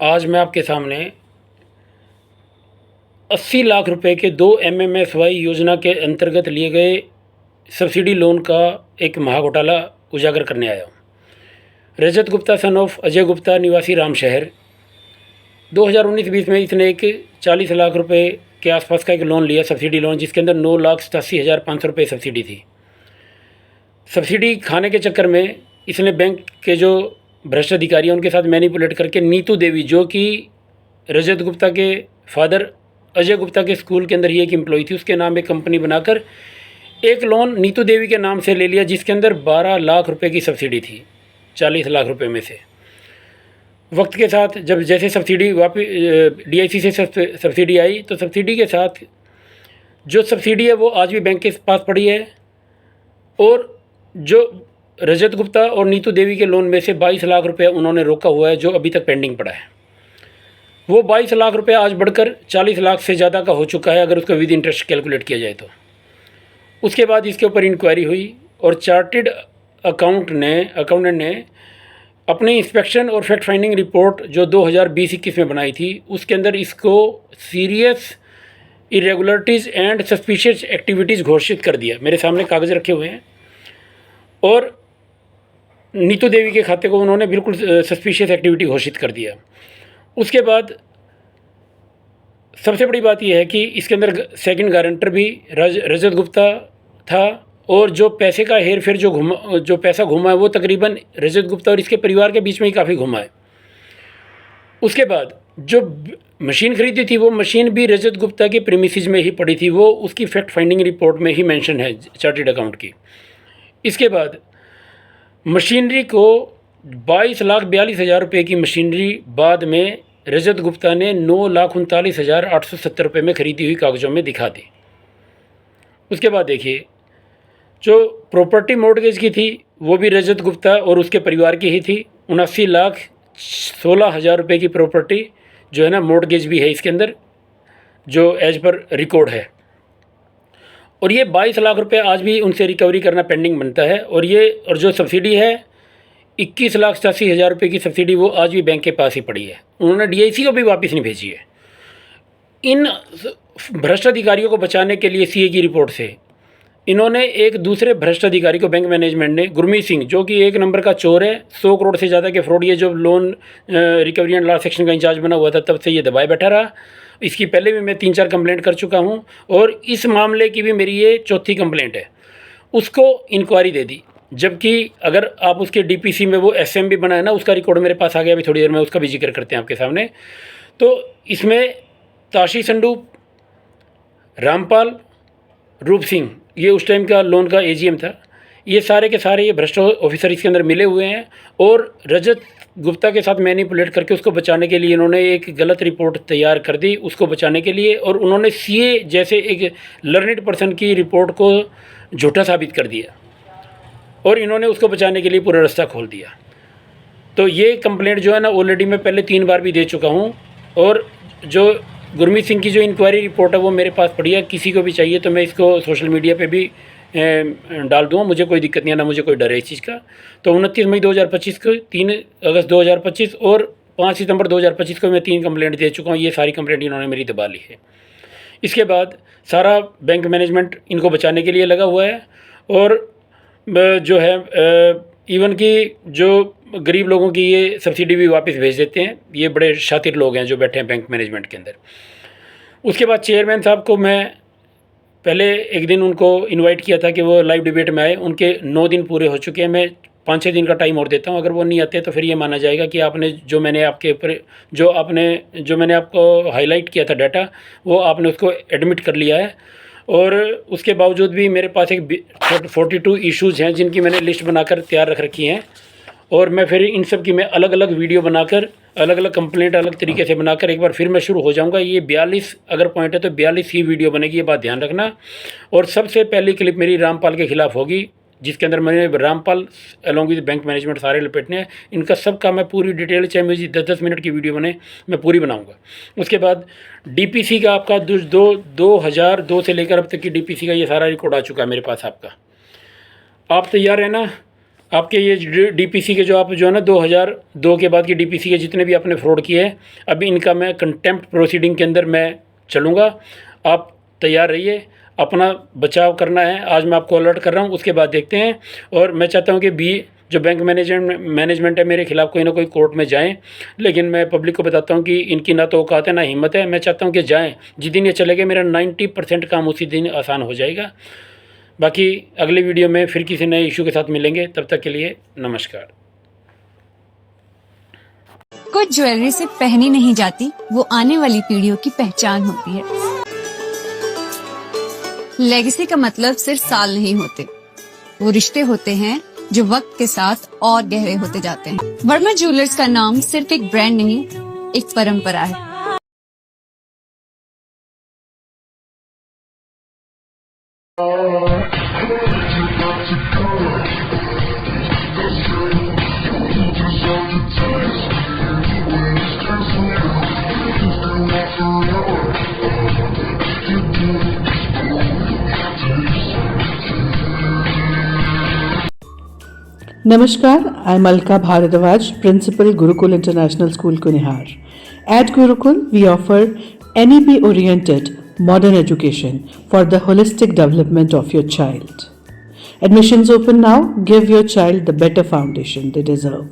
आज मैं आपके सामने 80 लाख रुपए के 2 MMSY योजना के अंतर्गत लिए गए सब्सिडी लोन का एक महाघोटाला उजागर करने आया हूँ। रजत गुप्ता सन ऑफ अजय गुप्ता निवासी रामशहर 2019-20 में इसने एक 40 लाख रुपए के आसपास का एक लोन लिया, सब्सिडी लोन, जिसके अंदर 9,87,500 रुपये सब्सिडी थी। सब्सिडी खाने के चक्कर में इसने बैंक के जो भ्रष्ट अधिकारी हैं उनके साथ मैनिपुलेट करके नीतू देवी, जो कि रजत गुप्ता के फादर अजय गुप्ता के स्कूल के अंदर ही एक एम्प्लॉय थी, उसके नाम एक कंपनी बनाकर एक लोन नीतू देवी के नाम से ले लिया, जिसके अंदर 12 लाख रुपए की सब्सिडी थी 40 लाख रुपए में से। वक्त के साथ जब जैसे सब्सिडी वापस DIC से सब्सिडी आई, तो सब्सिडी के साथ जो सब्सिडी है वो आज भी बैंक के पास पड़ी है, और जो रजत गुप्ता और नीतू देवी के लोन में से 22 लाख रुपए उन्होंने रोका हुआ है, जो अभी तक पेंडिंग पड़ा है। वो 22 लाख रुपए आज बढ़कर 40 लाख से ज़्यादा का हो चुका है, अगर उसको विद इंटरेस्ट कैलकुलेट किया जाए तो। उसके बाद इसके ऊपर इंक्वायरी हुई और चार्टेड अकाउंटेंट ने अपनी इंस्पेक्शन और फैक्ट फाइंडिंग रिपोर्ट जो 2020-21 में बनाई थी, उसके अंदर इसको serious irregularities and suspicious activities घोषित कर दिया। मेरे सामने कागज़ रखे हुए हैं, और नीतू देवी के खाते को उन्होंने बिल्कुल सस्पिशियस एक्टिविटी घोषित कर दिया। उसके बाद सबसे बड़ी बात यह है कि इसके अंदर सेकंड गारंटर भी रजत गुप्ता था, और जो पैसे का हेर फेर जो पैसा घुमा है वो तकरीबन रजत गुप्ता और इसके परिवार के बीच में ही काफ़ी घुमा है। उसके बाद जो मशीन खरीदी थी, वो मशीन भी रजत गुप्ता के प्रीमिसेस में ही पड़ी थी, वो उसकी फैक्ट फाइंडिंग रिपोर्ट में ही मेंशन है चार्टेड अकाउंट की। इसके बाद मशीनरी को 22,42,000 रुपये की मशीनरी बाद में रजत गुप्ता ने 9,39,870 रुपये में खरीदी हुई कागज़ों में दिखा दी। उसके बाद देखिए, जो प्रॉपर्टी मॉर्टगेज की थी वो भी रजत गुप्ता और उसके परिवार की ही थी। 79,16,000 रुपये की प्रॉपर्टी जो है ना, मॉर्टगेज भी है इसके अंदर, जो एज पर रिकॉर्ड है। और ये 22 लाख रुपए आज भी उनसे रिकवरी करना पेंडिंग बनता है। और जो सब्सिडी है 21,87,000 रुपये की सब्सिडी, वो आज भी बैंक के पास ही पड़ी है, उन्होंने DIC को भी वापस नहीं भेजी है। इन भ्रष्ट अधिकारियों को बचाने के लिए CA की रिपोर्ट से इन्होंने एक दूसरे भ्रष्ट अधिकारी को, बैंक मैनेजमेंट ने, गुरमीत सिंह, जो कि एक नंबर का चोर है, 100 करोड़ से ज़्यादा के फ्रॉड, ये जो loan recovery and loss section का इंचार्ज बना हुआ था तब से ये दबाए बैठा रहा। इसकी पहले भी मैं 3-4 कंप्लेंट कर चुका हूँ, और इस मामले की भी मेरी ये चौथी कंप्लेंट है। उसको इंक्वायरी दे दी, जबकि अगर आप उसके DPC में वो SM भी बनाए ना, उसका रिकॉर्ड मेरे पास आ गया, अभी थोड़ी देर में उसका भी जिक्र करते हैं आपके सामने। तो इसमें ताशी संडू, रामपाल, रूप सिंह, ये उस टाइम का लोन का AGM था, ये सारे के सारे ये भ्रष्ट ऑफिसर इसके अंदर मिले हुए हैं, और रजत गुप्ता के साथ मैनिपुलेट करके उसको बचाने के लिए इन्होंने एक गलत रिपोर्ट तैयार कर दी उसको बचाने के लिए, और उन्होंने CA जैसे एक लर्निड पर्सन की रिपोर्ट को झूठा साबित कर दिया, और इन्होंने उसको बचाने के लिए पूरा रास्ता खोल दिया। तो ये कंप्लेंट जो है ना, ऑलरेडी मैं पहले 3 बार भी दे चुका हूँ, और जो गुरमीत सिंह की जो इंक्वायरी रिपोर्ट है वो मेरे पास पड़ी है। किसी को भी चाहिए तो मैं इसको सोशल मीडिया पे भी डाल दूँगा, मुझे कोई दिक्कत नहीं है, ना मुझे कोई डर है इस चीज़ का। तो 29 मई 2025 को, 3 अगस्त 2025 और 5 सितंबर 2025 को मैं 3 कंप्लेंट दे चुका हूँ। ये सारी कंप्लेंट इन्होंने मेरी दबा ली है। इसके बाद सारा बैंक मैनेजमेंट इनको बचाने के लिए लगा हुआ है, और जो है इवन कि जो गरीब लोगों की ये सब्सिडी भी वापस भेज देते हैं। ये बड़े शातिर लोग हैं जो बैठे हैं बैंक मैनेजमेंट के अंदर। उसके बाद चेयरमैन साहब को मैं पहले एक दिन उनको इनवाइट किया था कि वो लाइव डिबेट में आए। उनके 9 दिन पूरे हो चुके हैं, मैं 5-6 दिन का टाइम और देता हूँ। अगर वो नहीं आते तो फिर ये माना जाएगा कि आपने जो मैंने आपको हाईलाइट किया था डाटा, वो आपने उसको एडमिट कर लिया है। और उसके बावजूद भी मेरे पास एक 42 इश्यूज़ हैं जिनकी मैंने लिस्ट बनाकर तैयार रख रखी हैं, और मैं फिर इन सब की मैं अलग अलग वीडियो बनाकर, अलग अलग कंप्लेंट अलग तरीके से बनाकर एक बार फिर मैं शुरू हो जाऊंगा। ये 42 अगर पॉइंट है तो 42 ही वीडियो बनेगी, ये बात ध्यान रखना। और सबसे पहली क्लिप मेरी रामपाल के खिलाफ होगी, जिसके अंदर मैंने Rampal along with bank management सारे लपेटने हैं। इनका सबका मैं पूरी डिटेल, चाहे मुझे 10-10 मिनट की वीडियो बने, मैं पूरी बनाऊंगा। उसके बाद DPC का आपका 2002 से लेकर अब तक की DPC का ये सारा रिकॉर्ड आ चुका है मेरे पास आपका। आप तैयार है ना? आपके ये डीपीसी के जो आप जो है ना 2002 के बाद की डीपीसी के जितने भी आपने फ्रॉड किए हैं, अभी इनका मैं कंटेम्प्ट प्रोसीडिंग के अंदर मैं चलूँगा। आप तैयार रहिए, अपना बचाव करना है। आज मैं आपको अलर्ट कर रहा हूँ, उसके बाद देखते हैं। और मैं चाहता हूँ कि जो बैंक मैनेजमेंट है मेरे खिलाफ़ कोई ना कोई कोर्ट में जाएं, लेकिन मैं पब्लिक को बताता हूँ कि इनकी ना तो औकात है ना हिम्मत है। मैं चाहता हूँ कि जाएं, जिस दिन ये चले गए मेरा 90% काम उसी दिन आसान हो जाएगा। बाकी अगले वीडियो में फिर किसी नए इशू के साथ मिलेंगे, तब तक के लिए नमस्कार। कुछ ज्वेलरी सिर्फ पहनी नहीं जाती, वो आने वाली पीढ़ियों की पहचान होती है। लेगेसी का मतलब सिर्फ साल नहीं होते, वो रिश्ते होते हैं जो वक्त के साथ और गहरे होते जाते हैं। वर्मा ज्वेलर्स का नाम सिर्फ एक ब्रांड नहीं, एक परंपरा है। Namaskar, I'm Alka Bharadwaj, Principal Gurukul International School, Kunihar. At Gurukul, we offer NEP-oriented modern education for the holistic development of your child. Admissions open now. Give your child the better foundation they deserve.